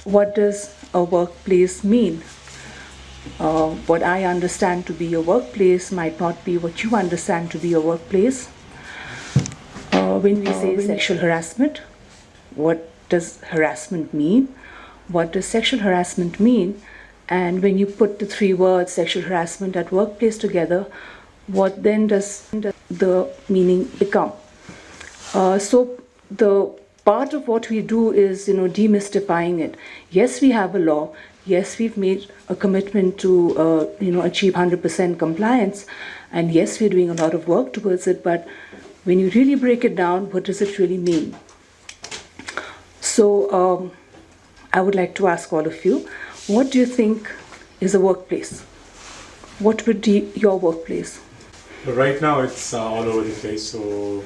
what does a workplace mean? What I understand to be a workplace might not be what you understand to be a workplace. When we say sexual harassment, what does harassment mean? What does sexual harassment mean? And when you put the three words sexual harassment at workplace together, what then does the meaning become? So the part of what we do is, demystifying it. Yes, we have a law. Yes, we've made a commitment to, achieve 100% compliance. And yes, we're doing a lot of work towards it. But when you really break it down, what does it really mean? So I would like to ask all of you, what do you think is a workplace? What would be your workplace? Right now it's all over the place. So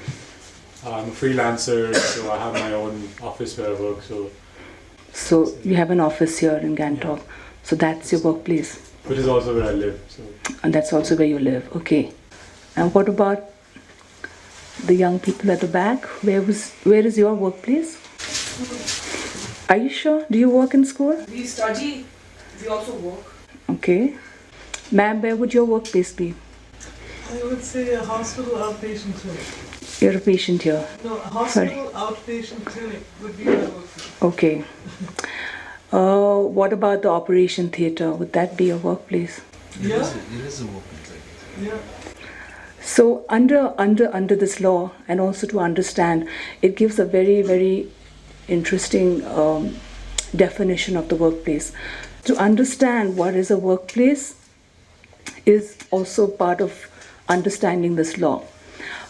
I'm a freelancer, so I have my own office where I work. So you have an office here in Gangtok. Yeah. So that's your workplace. Which is also where I live. So. And that's also where you live. Okay. And what about the young people at the back? Where is your workplace? Are you sure? Do you work in school? We study. We also work. Okay. Ma'am, where would your workplace be? I would say a hospital outpatient clinic. You're a patient here? No, a hospital outpatient clinic would be my workplace. Okay. What about the operation theatre? Would that be a workplace? Yeah. It is a workplace, I guess. Yeah. So under this law, and also to understand, it gives a very, very interesting definition of the workplace. To understand what is a workplace is also part of understanding this law.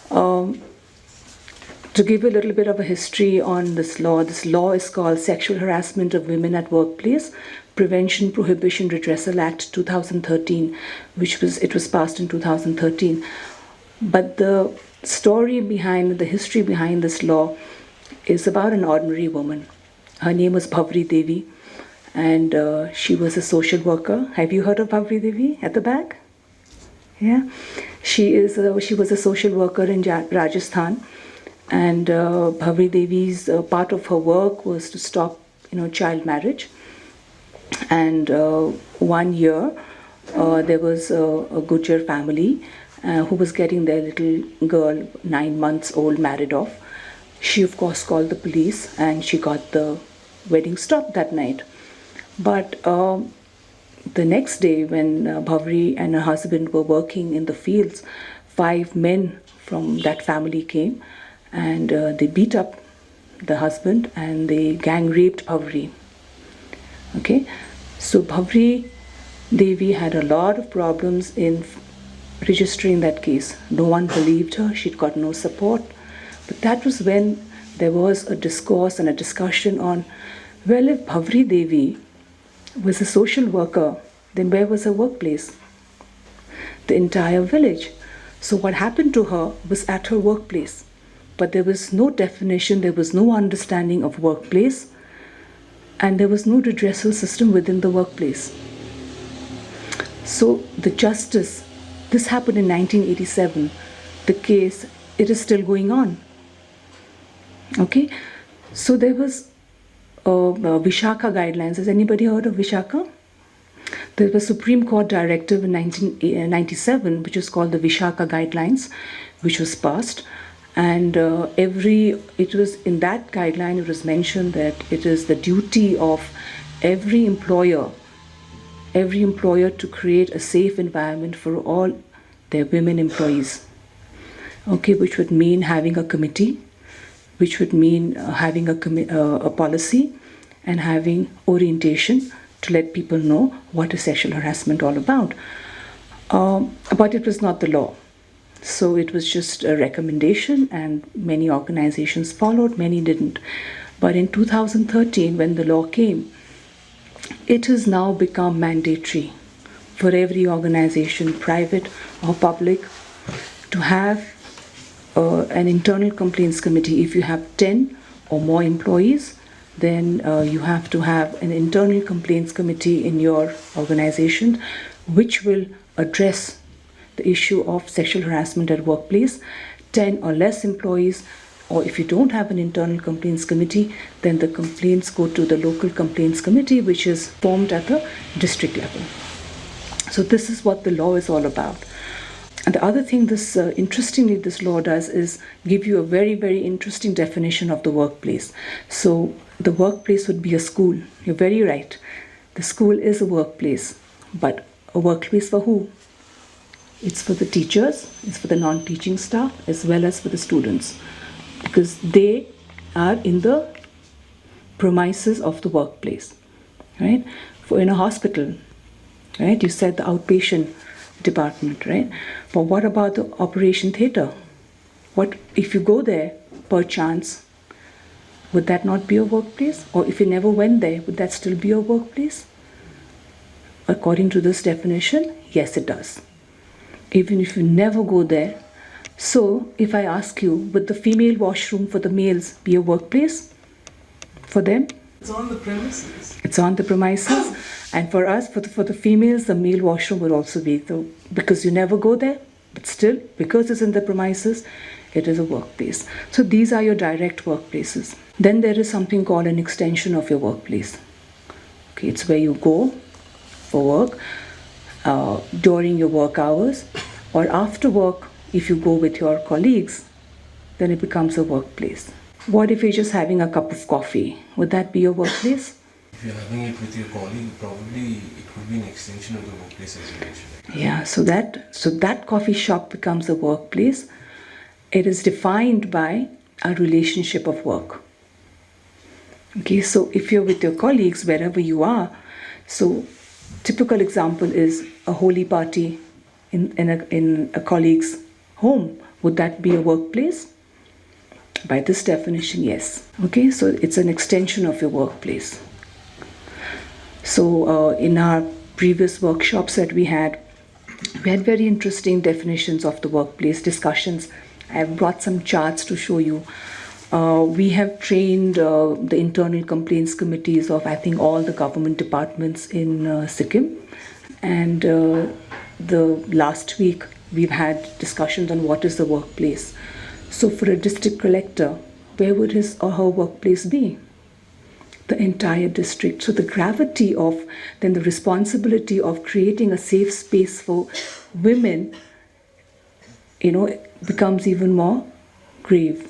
To give you a little bit of a history on this law is called Sexual Harassment of Women at Workplace, Prevention, Prohibition, Redressal Act 2013, it was passed in 2013. But the history behind this law is about an ordinary woman. Her name was Bhavri Devi, and she was a social worker. Have you heard of Bhavri Devi at the back? Yeah, she was a social worker in Rajasthan, and Bhavri Devi's part of her work was to stop, child marriage. And 1 year, there was a Gujjar family who was getting their little girl, 9 months old, married off. She, of course, called the police, and she got the wedding stopped that night. But the next day, when Bhavri and her husband were working in the fields, 5 men from that family came, and they beat up the husband, and they gang raped Bhavri. Okay, so Bhavri Devi had a lot of problems in registering that case. No one believed her. She'd got no support. But that was when there was a discourse and a discussion on, well, if Bhavri Devi was a social worker, then where was her workplace? The entire village. So what happened to her was at her workplace. But there was no definition, there was no understanding of workplace, and there was no redressal system within the workplace. So the justice, this happened in 1987. The case, it is still going on. Okay, so there was Vishakha guidelines. Has anybody heard of Vishakha? There was a Supreme Court directive in 1997, which is called the Vishakha guidelines, which was passed. And it was in that guideline, it was mentioned that it is the duty of every employer to create a safe environment for all their women employees. Okay, which would mean having a committee, which would mean having a policy and having orientation to let people know what is sexual harassment all about. But it was not the law. So it was just a recommendation, and many organizations followed, many didn't. But in 2013, when the law came, it has now become mandatory for every organization, private or public, to have an internal complaints committee. If you have 10 or more employees, then you have to have an internal complaints committee in your organization, which will address the issue of sexual harassment at workplace. 10 or less employees, or if you don't have an internal complaints committee, then the complaints go to the local complaints committee, which is formed at the district level. So this is what the law is all about. And the other thing interestingly, this law does is give you a very, very interesting definition of the workplace. So the workplace would be a school. You're very right. The school is a workplace, but a workplace for who? It's for the teachers, it's for the non-teaching staff, as well as for the students, because they are in the premises of the workplace, right? For in a hospital, right? You said the outpatient department, right? But what about the operation theatre? What if you go there per chance? Would that not be a workplace? Or if you never went there, would that still be a workplace? According to this definition, yes, it does. Even if you never go there. So if I ask you, would the female washroom for the males be a workplace for them? It's on the premises. It's on the premises. And for us, for the females, the male washroom would also be, because you never go there, but still, because it's in the premises, it is a workplace. So these are your direct workplaces. Then there is something called an extension of your workplace. Okay, it's where you go for work during your work hours, or after work, if you go with your colleagues, then it becomes a workplace. What if you're just having a cup of coffee? Would that be a workplace? If you're having it with your colleague, probably it could be an extension of the workplace as you mentioned. Yeah, so that coffee shop becomes a workplace. It is defined by a relationship of work. Okay, so if you're with your colleagues wherever you are, so typical example is a holy party in a colleague's home. Would that be a workplace? By this definition, yes. Okay, so it's an extension of your workplace. So in our previous workshops that we had very interesting definitions of the workplace discussions. I have brought some charts to show you. We have trained the internal complaints committees of, I think, all the government departments in Sikkim. And the last week, we've had discussions on what is the workplace. So for a district collector, where would his or her workplace be? The entire district. So the gravity of, then the responsibility of creating a safe space for women, becomes even more grave.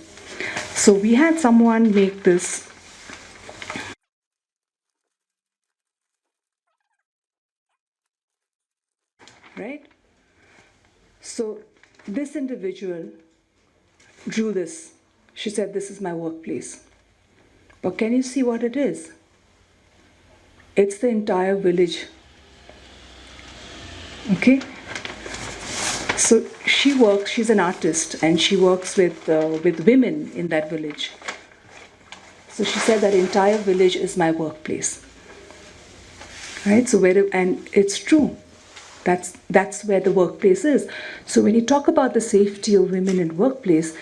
So we had someone make this. Right? So this individual drew this. She said, this is my workplace. But can you see what it is? It's the entire village. Okay? So she's an artist, and she works with women in that village. So she said that entire village is my workplace. Right? So and it's true. That's where the workplace is. So when you talk about the safety of women in workplace,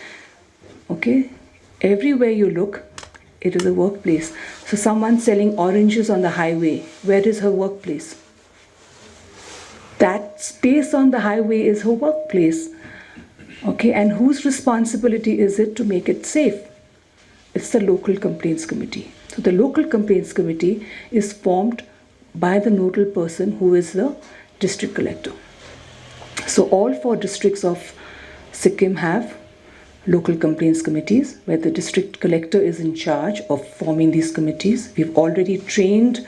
okay, everywhere you look, it is a workplace. So someone selling oranges on the highway, where is her workplace? That space on the highway is her workplace. Okay, and whose responsibility is it to make it safe? It's the local complaints committee. So the local complaints committee is formed by the nodal person who is the district collector. So all 4 districts of Sikkim have local complaints committees where the district collector is in charge of forming these committees. We've already trained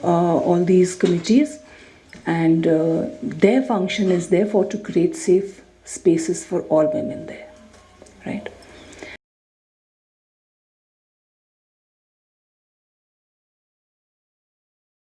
all these committees, and their function is therefore to create safe spaces for all women there, right?